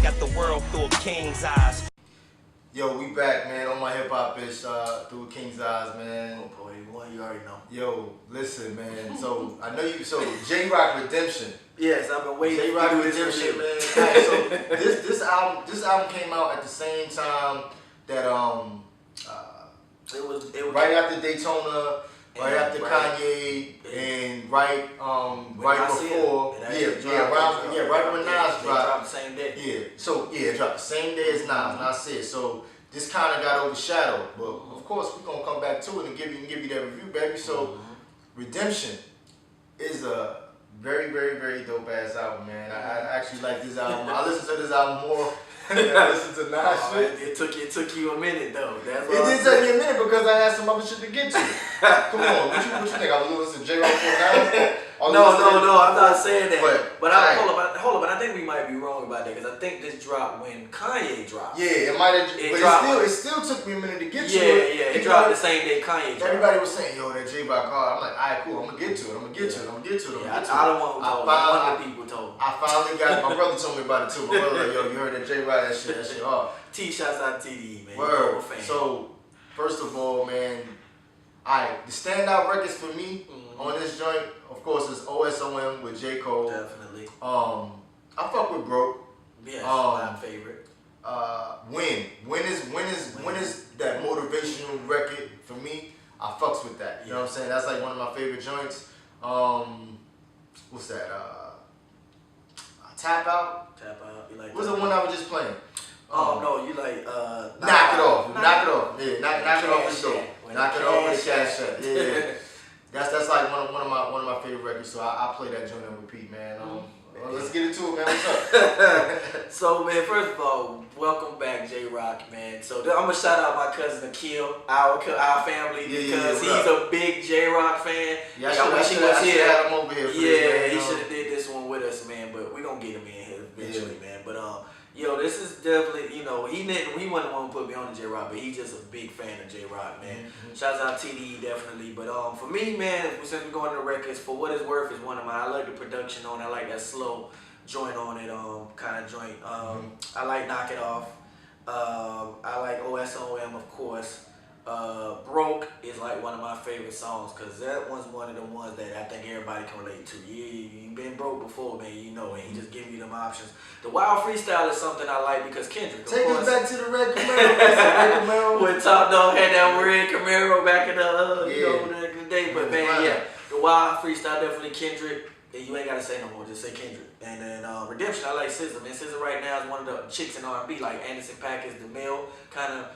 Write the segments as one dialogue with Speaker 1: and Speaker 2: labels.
Speaker 1: at the world through a king's eyes.
Speaker 2: Yo, we back, man, on my hip hop ish through a king's eyes, man.
Speaker 3: Oh boy, one you already know.
Speaker 2: Yo, listen, man. So I know you. So J-Rock Redemption.
Speaker 3: Yes, I've been waiting
Speaker 2: J-Rock
Speaker 3: to do this
Speaker 2: Redemption,
Speaker 3: shit,
Speaker 2: man. Alright, so this album came out at the same time that
Speaker 3: It was
Speaker 2: right after Daytona, right after Kanye, and right before, right when Nas dropped
Speaker 3: the same day.
Speaker 2: Yeah, so yeah, it dropped the same day as Nas. Nas said so. This kind of got overshadowed, but of course we're gonna come back to it and give you that review, baby. So Redemption is a very, very, very dope ass album, man. I actually like this album. I listen to this album more than I listen to Nas shit.
Speaker 3: It took you a minute though. That's
Speaker 2: It did take me a minute because I had some other shit to get to. Come on, what you think? I was listening to J-Rock for Nas?
Speaker 3: No, I'm not saying that.
Speaker 2: But
Speaker 3: Hold up, but I think we might be wrong about that because I think this dropped when Kanye dropped.
Speaker 2: Yeah, it might have. But it still took me a minute to get to it.
Speaker 3: Yeah, it dropped the same day Kanye dropped.
Speaker 2: Everybody was saying, yo, that J-Rock hard. I'm like, all right, cool. I'm gonna get to it.
Speaker 3: I don't want to one of the people told me.
Speaker 2: I finally got it. My brother told me about it too. My brother like, yo, you heard that J-Rock? That shit hard.
Speaker 3: Shouts out TDE, man.
Speaker 2: Word. So, first of all, man, alright, the standout records for me on this joint, of course, is OSOM with J. Cole.
Speaker 3: Definitely.
Speaker 2: I fuck with Broke.
Speaker 3: Yes, my favorite.
Speaker 2: When is that motivational record for me? I fucks with that. You know what I'm saying? That's like one of my favorite joints. What's that? Tap Out.
Speaker 3: You like?
Speaker 2: What's the one I was just playing?
Speaker 3: No, you like
Speaker 2: Knock It Off. Knock It Off. Yeah, knock it off the door. Knock it off with the cash shot. Yeah. That's like one of my favorite records. So I play that joint on repeat, man. Let's get into it, man. What's up?
Speaker 3: So, man, first of all, welcome back, J-Rock, man. So, I'm going to shout out my cousin Akil, our family, because he's a big J-Rock fan.
Speaker 2: Yeah, I wish he was here. Have him over here for this,
Speaker 3: he should have did this one with us, man, but we're going to get him in here eventually, man. But, yo, this is definitely, he wasn't the one who put me on to J-Rock, but he's just a big fan of J-Rock, man. Shouts out TDE, definitely. But for me, man, since we're going to records, For What It's Worth is one of mine. I like the production on it. I like that slow joint on it, kind of joint. I like Knock It Off. I like OSOM, of course. Broke is like one of my favorite songs because that one's one of the ones that I think everybody can relate to. You've been broke before, man, you know, and he just give you them options. The Wild Freestyle is something I like because Kendrick, of
Speaker 2: Take
Speaker 3: course,
Speaker 2: us back to the Red Camaro.
Speaker 3: when Top Dog had that red Camaro back in the day. But man, the Wild Freestyle definitely Kendrick. You ain't gotta say no more, just say Kendrick. And then Redemption, I like SZA. Man, SZA right now is one of the chicks in R&B, like Anderson .Paak is the male, kind of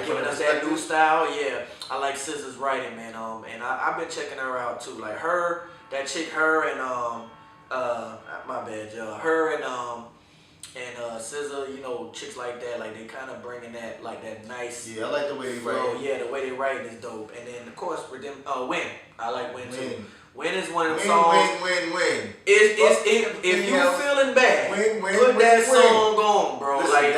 Speaker 3: giving us that new style. Yeah, I like SZA's writing, man. And I've been checking her out too. Like that chick, her and SZA, chicks like that, like they kind of bringing that, like that nice.
Speaker 2: Yeah, I like the way they write.
Speaker 3: Yeah, the way they write is dope. And then of course Win. I like Win too. Win is one of them songs.
Speaker 2: Win.
Speaker 3: If you feeling bad, put that song on, bro.
Speaker 2: Listen,
Speaker 3: like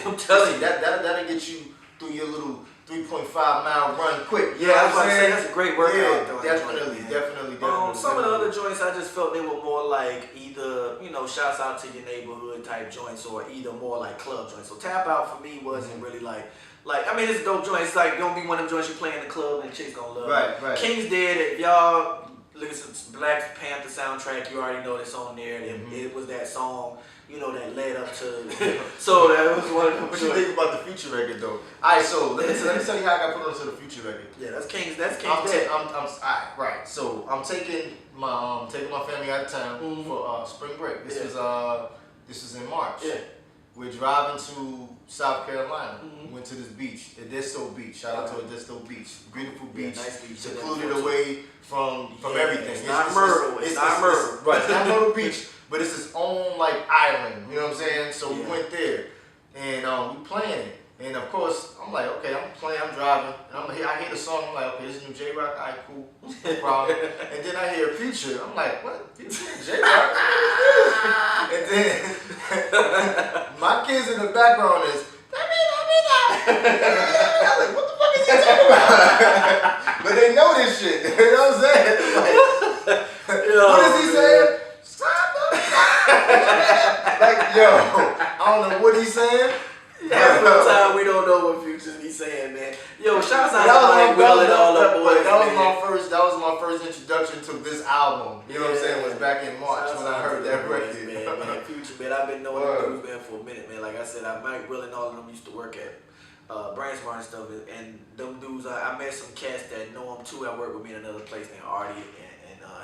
Speaker 3: I'm telling you,
Speaker 2: that'll get you through your little 3.5-mile run quick.
Speaker 3: Yeah, I was about to say that's a great workout.
Speaker 2: Yeah, definitely.
Speaker 3: Some of the other joints, I just felt they were more like either shouts out to your neighborhood type joints, or either more like club joints. So Tap Out for me wasn't really like I mean, it's a dope joint. It's like gonna be one of them joints you play in the club and chicks gonna love.
Speaker 2: Right.
Speaker 3: King's Dead. If y'all look at some Black Panther soundtrack, you already know this on there. It was that song, that led up to. So that was one of them.
Speaker 2: What you think about the Future record though? Alright, so let me tell you how I got put onto the Future record.
Speaker 3: Yeah, that's King's Dead.
Speaker 2: Right. So I'm taking my family out of town for spring break. This was in March.
Speaker 3: Yeah.
Speaker 2: We're driving to South Carolina. We went to this beach, Edisto Beach. Shout out to Edisto Beach. Beautiful beach,
Speaker 3: nice beach.
Speaker 2: secluded away from everything.
Speaker 3: It's not Myrtle. It's not Myrtle.
Speaker 2: Right, it's not Myrtle Beach, but it's its own island. You know what I'm saying? So we went there, and we playing it. And of course, I'm like, okay, I'm driving, and I hear the song. I'm like, okay, this is new J-Rock. All right, cool, no problem. And then I hear Future. I'm like, what? Future and J-Rock? And then my kids in the background is, I'm like, what the fuck is he talking about? But they know this shit. You know what I'm saying? Like, what is he saying? Like, yo, don't know what he's saying.
Speaker 3: Half the time we don't know what Future's be saying, man. Yo, shouts out to
Speaker 2: that
Speaker 3: all
Speaker 2: was my first introduction to this album. You know what I'm saying? Was back in March when I heard that record.
Speaker 3: Man, Future, man, I've been knowing them dudes, man, for a minute, man. Like I said, Mike Will and all of them used to work at Brainsmart and stuff, and them dudes, I met some cats that know him too. I worked with me in another place named Artie and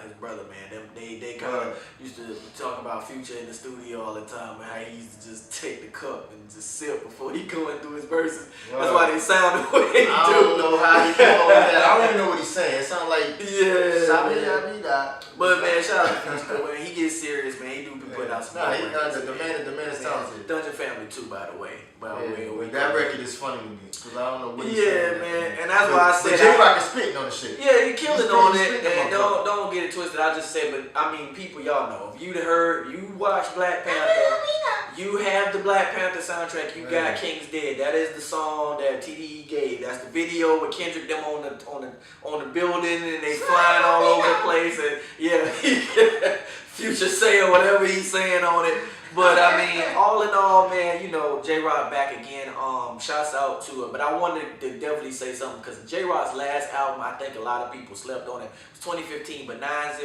Speaker 3: his brother, man. They kind of used to talk about Future in the studio all the time, and how he used to just take the cup and just sip before he go and do his verses. That's why they sound the way they do.
Speaker 2: I don't know how he came up with that. I don't even know what he's saying. It sounds like
Speaker 3: But man, shout out to Future. When he gets serious, man, he do be putting out some.
Speaker 2: The man is talented.
Speaker 3: Dungeon Family too, by the way.
Speaker 2: That record is funny to me because I don't know what he's
Speaker 3: Yeah,
Speaker 2: saying.
Speaker 3: man, and that's why I said
Speaker 2: J-Rock is spitting on the shit.
Speaker 3: Yeah, he killing on it, and don't get it twisted. I just say, but I mean, people, y'all know if you watch Black Panther, you have the Black Panther soundtrack. You got King's Dead. That is the song that TDE gave. That's the video with Kendrick them on the building and they flying all over the place and Future saying whatever he's saying on it. But I mean, all in all, man, you know, J-Rock back again. Shouts out to it. But I wanted to definitely say something because J-Rock's last album, I think a lot of people slept on it. It was 2015, but 90,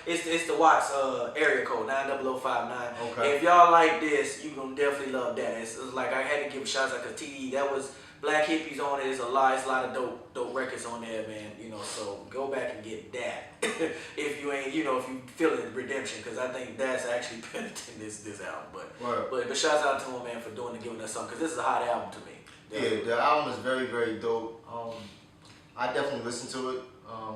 Speaker 3: it's the Watts area code 90059.
Speaker 2: Okay.
Speaker 3: If y'all like this, you gonna definitely love that. It's like I had to give a shout out because TDE, that was Black Hippies on it. It's a lot of dope records on there, man. You know, so go back and get that if you ain't, you know, if you feeling redemption, because I think that's actually better than this album. But shouts out to him, man, for giving us something, because this is a hot album to me.
Speaker 2: Yeah, the album is very, very dope. I definitely listen to it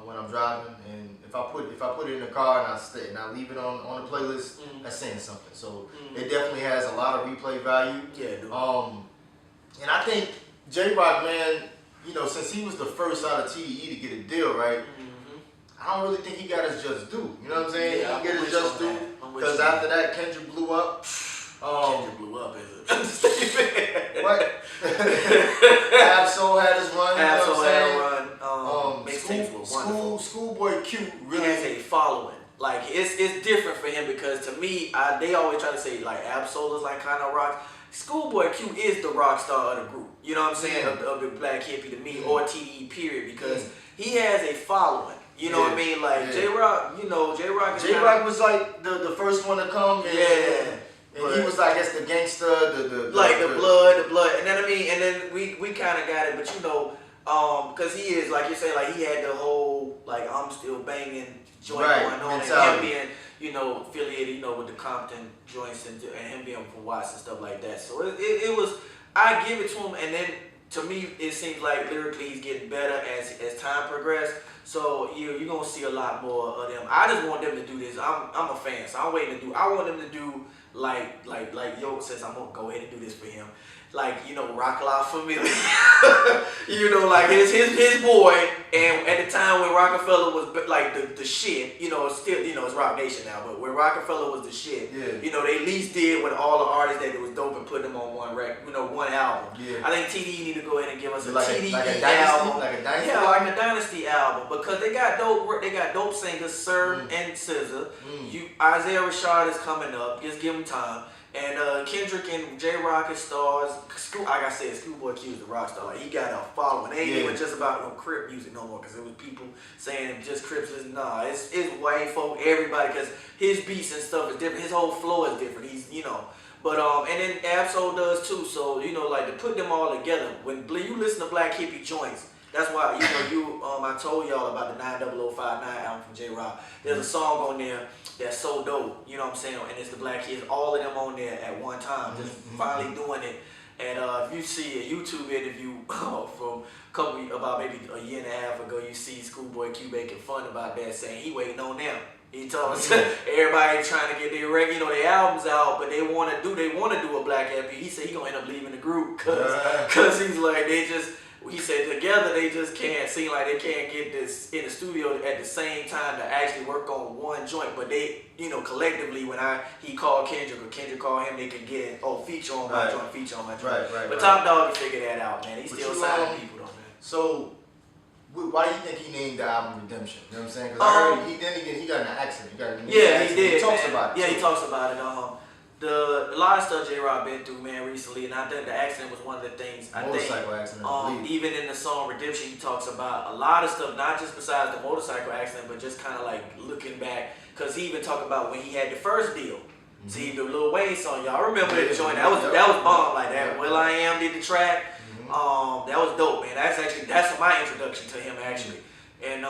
Speaker 2: when I'm driving, and if I put it in the car and I leave it on the playlist, that's saying something. So it definitely has a lot of replay value.
Speaker 3: Yeah, dude.
Speaker 2: And I think J-Rock, man, you know, since he was the first out of TDE to get a deal, right? I don't really think he got his just due. You know what I'm saying?
Speaker 3: Yeah,
Speaker 2: he get his just due because after that, Kendrick blew up.
Speaker 3: Kendrick blew up, is it?
Speaker 2: What? Absol had his run.
Speaker 3: Absol had a run. Mixtapes were wonderful.
Speaker 2: Schoolboy Q really
Speaker 3: has a following. Like it's different for him because to me, they always try to say like Absol is like kind of rock. Schoolboy Q is the rock star of the group. You know what I'm saying? Of the Black Hippie to me or TDE period because he has a following. You know what I mean? Like J-Rock, you know, J-Rock
Speaker 2: was like the first one to come. And he was like, I guess, the gangster, the
Speaker 3: blood. And then I mean, and then we kind of got it, but you know, because he is like you say, like he had the whole like I'm still banging joint going on, and him being, you know, affiliated, you know, with the Compton joints and him being from Watts and stuff like that. So it was, I give it to him, and then to me it seems like lyrically he's getting better as time progressed. So you're gonna see a lot more of them. I just want them to do this. I'm a fan, so I'm waiting to do. I want them to do like Yo says. I'm gonna go ahead and do this for him. Like, you know, Rock La Familia. You know, like his boy, and at the time when Rockefeller was like the shit, you know, still, you know, it's Rock Nation now, but when Rockefeller was the shit, you know, they at least did with all the artists that it was dope and put them on one record, you know, one album. I think TDE need to go ahead and give us a TDE album. Like a dynasty? Yeah, like a dynasty album, because they got dope singers, Sir and SZA. Isaiah Rashad is coming up, just give him time. And Kendrick and J-Rock as stars. Like I said, Schoolboy Q is the rock star. Like, he got a following. They ain't even just about no Crip music no more, because it was people saying just Crips. Nah, it's white folk, everybody, because his beats and stuff is different. His whole flow is different. He's, you know. But and then Absol does too. So, you know, like to put them all together. When you listen to Black Hippie joints, that's why, you know, I told y'all about the 90059 album from J-Rock. There's a song on there that's so dope, you know what I'm saying? And it's the Black Kids, all of them on there at one time, just finally doing it. And if you see a YouTube interview from about maybe a year and a half ago, you see Schoolboy Q making fun about that, saying he waiting on them. He told us everybody trying to get their their albums out, but they want to do a Black EP. He said he gonna end up leaving the group because he's like he said together they just can't seem like they can't get this in the studio at the same time to actually work on one joint. But they, you know, collectively when he called Kendrick or Kendrick called him, they could get it, feature on my joint, feature on my joint. But Top Dog can figure that out, man. He's still signing people though, man.
Speaker 2: So why do you think he named the album Redemption? You know what I'm saying? Because I heard he got in an accident. He did.
Speaker 3: He
Speaker 2: talks about it.
Speaker 3: Yeah, he talks about it. a lot of stuff J-Rock been through, man, recently, and I think the accident was one of the things.
Speaker 2: Motorcycle accident.
Speaker 3: Even in the song Redemption, he talks about a lot of stuff, not just besides the motorcycle accident, but just kind of like looking back, because he even talked about when he had the first deal. See the Lil Wayne song, y'all remember that joint? That was bomb like that. Will I Am did the track. That was dope, man. That's my introduction to him actually. And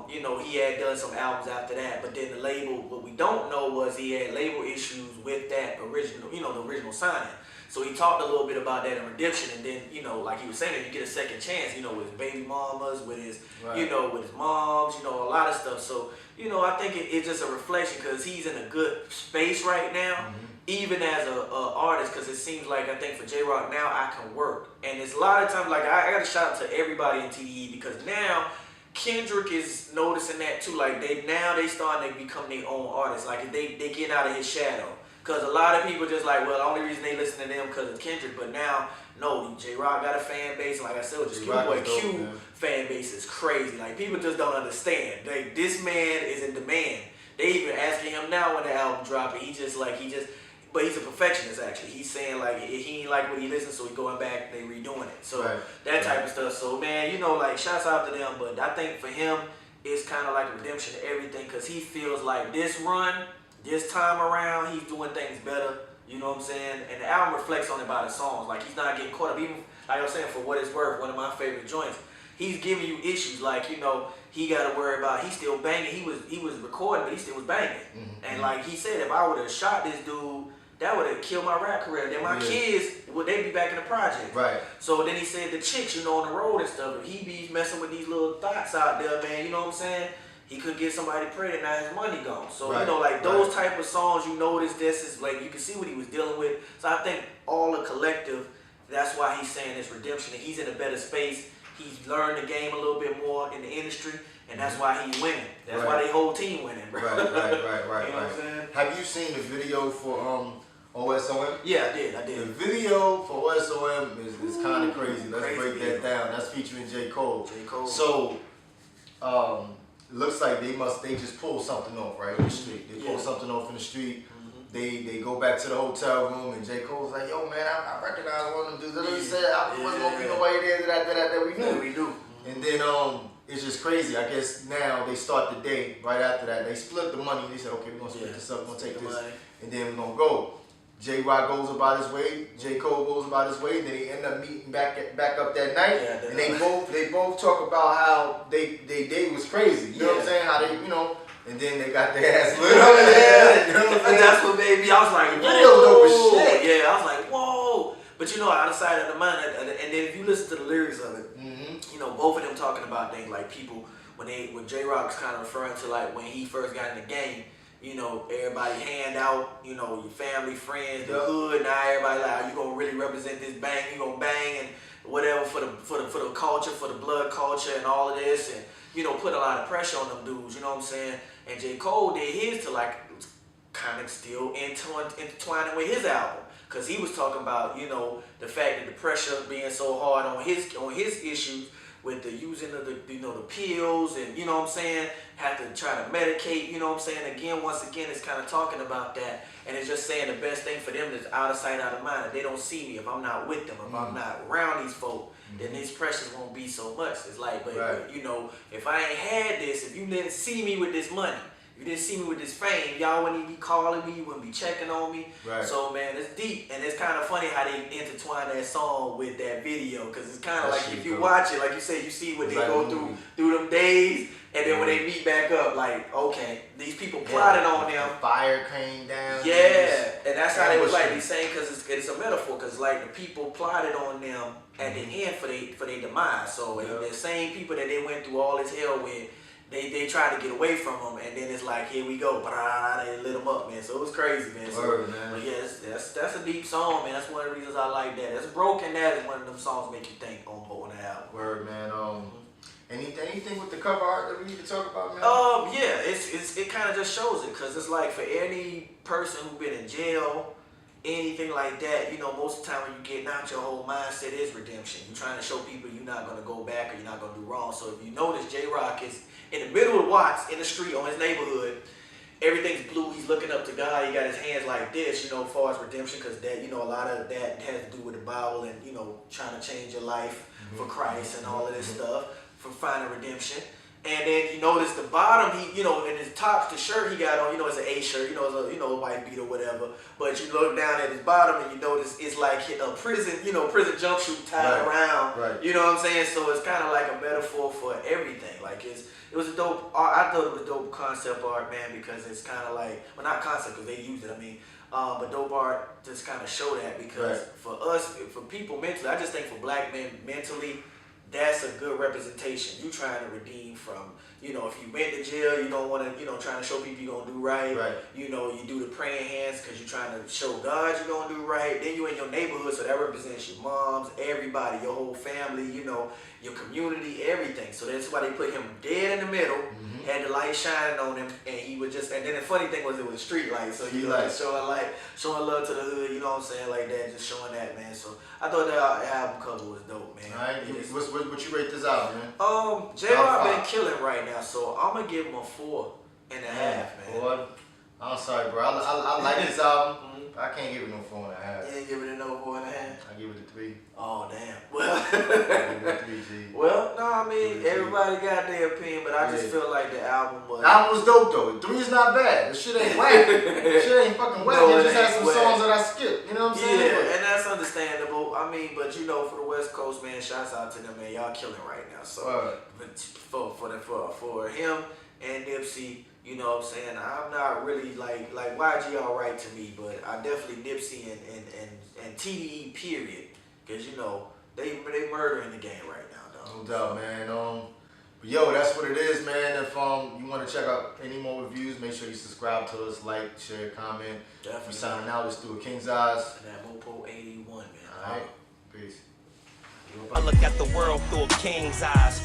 Speaker 3: you know, he had done some albums after that, but then the label, what we don't know was he had label issues with that original, you know, the original signing. So he talked a little bit about that in Redemption, and then, you know, like he was saying, you get a second chance, you know, with his baby mamas, with his, you know, with his moms, you know, a lot of stuff. So, you know, I think it's just a reflection because he's in a good space right now, even as a artist, because it seems like, I think for J-Rock now, I can work. And it's a lot of times, like, I got to shout out to everybody in TDE, because now Kendrick is noticing that too. Like, they starting to become their own artists. Like, they getting out of his shadow. Because a lot of people just like, well, the only reason they listen to them because of Kendrick. But now, no, J-Rock got a fan base. Like I said, with the Boy Q fan base is crazy. Like, people just don't understand. Like, this man is in demand. They even asking him now when the album dropping. But he's a perfectionist actually. He's saying like he ain't like what he listens, so he's going back, they redoing it. So that type of stuff. So man, you know, like shouts out to them. But I think for him, it's kind of like a redemption to everything, because he feels like this time around, he's doing things better. You know what I'm saying? And the album reflects on it by the songs. Like, he's not getting caught up. Even like I was saying, for what it's worth, one of my favorite joints. He's giving you issues like, you know, he got to worry about, he's still banging. He was recording, but he still was banging. And like he said, if I would have shot this dude, that would have killed my rap career. Then my kids, they'd be back in the project. Right. So then he said the chicks, you know, on the road and stuff, if he be messing with these little thoughts out there, man, you know what I'm saying? He could get somebody pregnant, now his money gone. So, you know, like those type of songs, you notice this is like, you can see what he was dealing with. So I think all the collective, that's why he's saying it's redemption. And he's in a better space. He's learned the game a little bit more in the industry, and that's why he's winning. That's why they whole team winning, bro. Right. You know what I'm saying?
Speaker 2: Have you seen the video for OSOM?
Speaker 3: Yeah, I did.
Speaker 2: The video for OSOM is kind of crazy. Let's break that down. That's featuring J. Cole. So, looks like they just pulled something off right in the street. They pulled something off in the street. They go back to the hotel room, and J. Cole's like, yo man, I recognize one of them dudes. He said I wasn't gonna be nobody there that we knew.
Speaker 3: Yeah, we do.
Speaker 2: And then it's just crazy. I guess now they start the day right after that. They split the money. They said, okay, we're gonna split this up. We're gonna take this, and then we're gonna go. J-Rock goes about his way, J. Cole goes about his way, and then they end up meeting back up that night, and they both talk about how they was crazy. You know what I'm saying? How they, you know, and then they got their ass lit up.
Speaker 3: You know what I'm saying? That's what made me. I was like, whoa. Yeah, I was like, whoa. But you know, out of sight, out of mind, and then if you listen to the lyrics of it, you know, both of them talking about things like people when J-Rock's kind of referring to like when he first got in the game. You know, everybody hand out, you know, your family, friends, the hood. Now everybody like, you gonna really represent this bang, you gonna bang and whatever for the culture, for the blood culture and all of this, and you know, put a lot of pressure on them dudes. You know what I'm saying? And J. Cole did his to like kind of still intertwining with his album, because he was talking about, you know, the fact that the pressure being so hard on his issues with the using of the, you know, the pills, and you know what I'm saying, have to try to medicate, you know what I'm saying. Again, once again, it's kind of talking about that, and it's just saying the best thing for them is out of sight, out of mind. If they don't see me, if I'm not with them, if I'm not around these folk, then these pressures won't be so much. It's like, but you know, if I ain't had this, if you didn't see me with this money, you didn't see me with this fame, y'all wouldn't even be calling me, you wouldn't be checking on me. So man, it's deep, and it's kind of funny how they intertwine that song with that video, because it's kind of like if you watch it, like you said, you see what they go through them days, and then when they meet back up, like, okay, these people plotted on them.
Speaker 2: Fire came down.
Speaker 3: Yeah, and that's how they was like, they saying, because it's a metaphor, because like the people plotted on them at the end for their demise. So the same people that they went through all this hell with, they tried to get away from them, and then it's like, here we go, they lit them up, man. So it was crazy, man.
Speaker 2: Word, man.
Speaker 3: But yeah, that's a deep song, man. That's one of the reasons I like that. That's Broken. That is one of them songs make you think on the album.
Speaker 2: Word, man. Anything with the cover art that we need to talk about, man?
Speaker 3: Yeah, it kind of just shows it, because it's like for any person who been in jail, anything like that, you know, most of the time when you're getting out, your whole mindset is redemption. You're trying to show people you're not going to go back or you're not going to do wrong. So if you notice, J-Rock is in the middle of Watts, in the street, on his neighborhood, everything's blue. He's looking up to God. He got his hands like this, you know, as far as redemption, because that, you know, a lot of that has to do with the Bible and, you know, trying to change your life for Christ and all of this stuff for finding redemption. And then you notice the bottom, he, you know, in his top, the shirt he got on, you know, it's an A shirt, you know, it's a, you know, a white beat or whatever. But you look down at his bottom and you notice it's like a prison, you know, prison jumpsuit tied around. Right. You know what I'm saying? So it's kind of like a metaphor for everything. Like it was a dope art. I thought it was dope concept art, man, because it's kind of like, well, not concept because they used it. I mean, but dope art just kind of show that because for us, for people mentally, I just think for black men mentally, that's a good representation. You trying to redeem from, you know, if you went to jail, you don't want to, you know, trying to show people you're going to do right. You know, you do the praying hands because you're trying to show God you're going to do right. Then you in your neighborhood, so that represents your moms, everybody, your whole family, you know, your community, everything. So that's why they put him dead in the middle, had the light shining on him, and he would just, and then the funny thing was it was street light, so you know, just showing light, showing love to the hood, you know what I'm saying, like that, just showing that, man. So I thought that album cover was dope, man.
Speaker 2: All right, what you rate this album, man?
Speaker 3: J-Rock been killing right now, so I'm gonna give him a 4.5, man.
Speaker 2: Boy, I'm sorry, bro. I like this album. I can't give it no 4.5.
Speaker 3: You ain't giving it no 4.5?
Speaker 2: I give it a 3.
Speaker 3: Oh damn. Well,
Speaker 2: I give it a 3, G.
Speaker 3: Well, no, I mean everybody got their opinion, but I just feel like the album was.
Speaker 2: The album was dope though. 3 is not bad. The shit ain't whack. The shit ain't fucking whack.
Speaker 3: No,
Speaker 2: it just has some songs that I skipped. You know what I'm saying?
Speaker 3: Yeah, and that's understandable. I mean, but you know, for the West Coast, man, shouts out to them, man. Y'all killing right now. So, but for him and Nipsey. You know what I'm saying? I'm not really like YG alright to me, but I definitely Nipsey and TDE period, because you know they murdering the game right now, dog.
Speaker 2: No doubt, man. But yo, that's what it is, man. If you want to check out any more reviews, make sure you subscribe to us, like, share, comment.
Speaker 3: Definitely.
Speaker 2: We're signing out. Let's do a King's Eyes.
Speaker 3: And that Mopo 81, man.
Speaker 2: All right. Peace.
Speaker 1: I look at the world through a king's eyes.